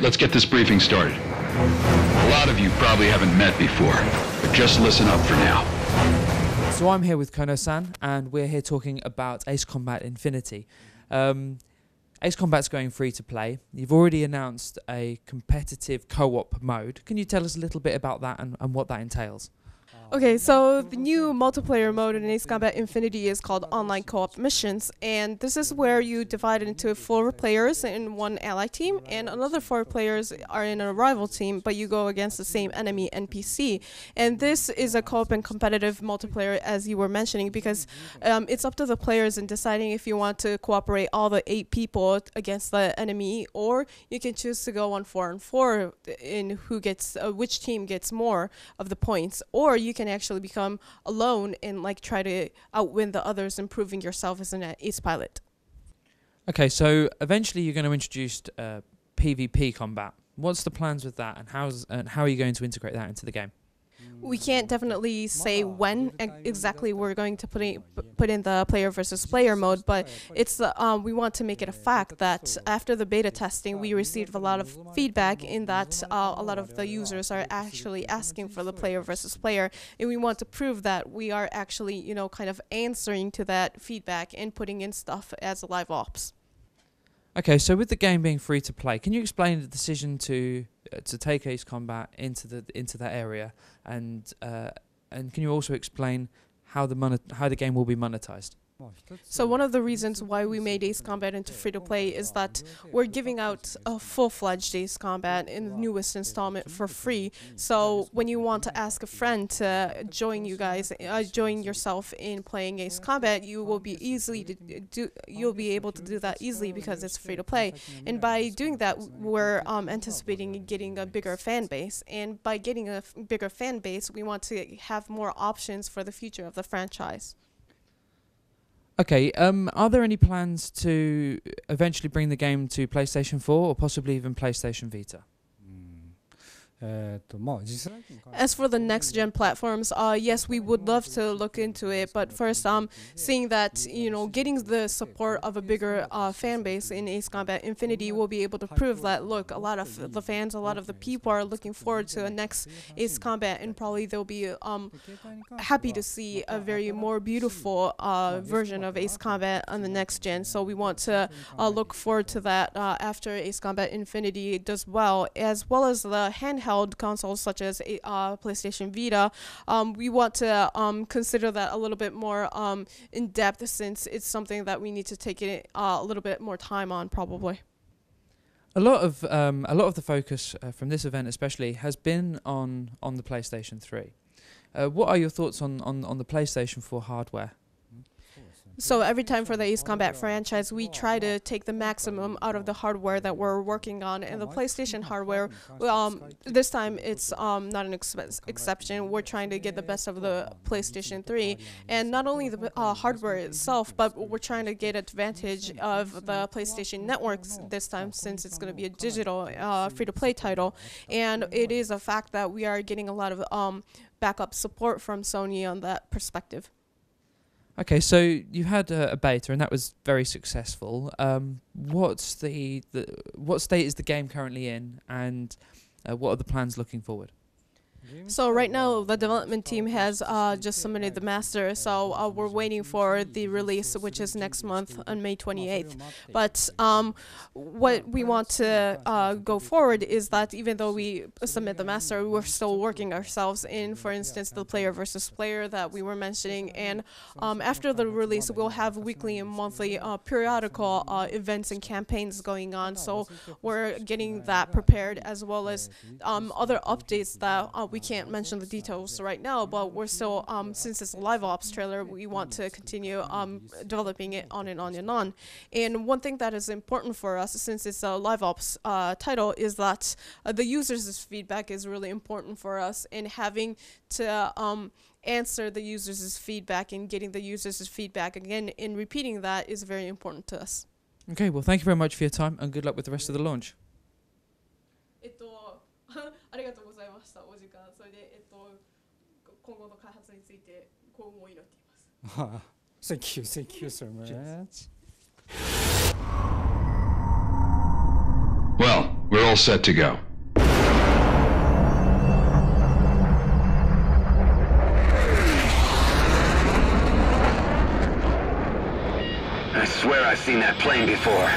let's get this briefing started. A lot of you probably haven't met before, but just listen up for now. So I'm here with Kono-san, and we're here talking about Ace Combat Infinity. Ace Combat's going free to play. You've already announced a competitive co-op mode. Can you tell us a little bit about that and what that entails? Okay, so the new multiplayer mode in Ace Combat Infinity is called Online Co-op Missions, and this is where you divide into 4 players in one ally team, and another 4 players are in a rival team, but you go against the same enemy NPC. And this is a co-op and competitive multiplayer, as you were mentioning, because it's up to the players in deciding if you want to cooperate all the 8 people against the enemy, or you can choose to go on 4-on-4 in who gets which team gets more of the points, or you can actually become alone and like try to outwin the others, improving yourself as an ace pilot. Okay, so eventually you're going to introduce PvP combat. What's the plans with that, and how are you going to integrate that into the game? We can't definitely say when exactly we're going to put in the player versus player mode, but it's we want to make it a fact that after the beta testing, we received a lot of feedback in that a lot of the users are actually asking for the player versus player, and we want to prove that we are actually, you know, kind of answering to that feedback and putting in stuff as live ops. Okay, so with the game being free to play, can you explain the decision to take Ace Combat into that area, and can you also explain how the game will be monetized? So one of the reasons why we made Ace Combat into free-to-play is that we're giving out a full-fledged Ace Combat in the newest installment for free. So when you want to ask a friend to join you guys, join yourself in playing Ace Combat, you will be you'll be able to do that easily because it's free-to-play. And by doing that, we're anticipating getting a bigger fan base. And by getting a bigger fan base, we want to have more options for the future of the franchise. Okay, are there any plans to eventually bring the game to PlayStation 4 or possibly even PlayStation Vita? As for the next-gen platforms, yes, we would love to look into it, but first, seeing that, you know, getting the support of a bigger fan base in Ace Combat Infinity will be able to prove that, look, a lot of the fans, a lot of the people are looking forward to a next Ace Combat, and probably they'll be happy to see a very more beautiful version of Ace Combat on the next gen. So we want to look forward to that after Ace Combat Infinity does well as the handheld consoles such as PlayStation Vita. We want to consider that a little bit more in depth, since it's something that we need to take it a little bit more time on, probably. A lot of the focus from this event, especially, has been on the PlayStation 3. What are your thoughts on the PlayStation 4 hardware? So every time for the Ace Combat franchise, we try to take the maximum out of the hardware that we're working on, and the PlayStation hardware, this time it's not an exception. We're trying to get the best of the PlayStation 3, and not only the hardware itself, but we're trying to get advantage of the PlayStation networks this time, since it's going to be a digital free-to-play title, and it is a fact that we are getting a lot of backup support from Sony on that perspective. Okay, so you had a beta, and that was very successful. What state is the game currently in, and what are the plans looking forward? So right now, the development team has just submitted the master, so we're waiting for the release, which is next month on May 28th. But what we want to go forward is that even though we submit the master, we're still working ourselves in, for instance, the player versus player that we were mentioning. And after the release, we'll have weekly and monthly periodical events and campaigns going on. So we're getting that prepared, as well as other updates that we can't mention the details right now, but we're still, since it's a live ops trailer, we want to continue developing it on and on and on. And one thing that is important for us, since it's a live ops title, is that the users' feedback is really important for us, and having to answer the users' feedback and getting the users' feedback again and repeating that is very important to us. Okay, well, thank you very much for your time, and good luck with the rest of the launch. ありがとうございました。お時間。それで今後の開発について幸運を祈っています。Thank you so much. Well, We're all set to go. I swear I've seen that plane before.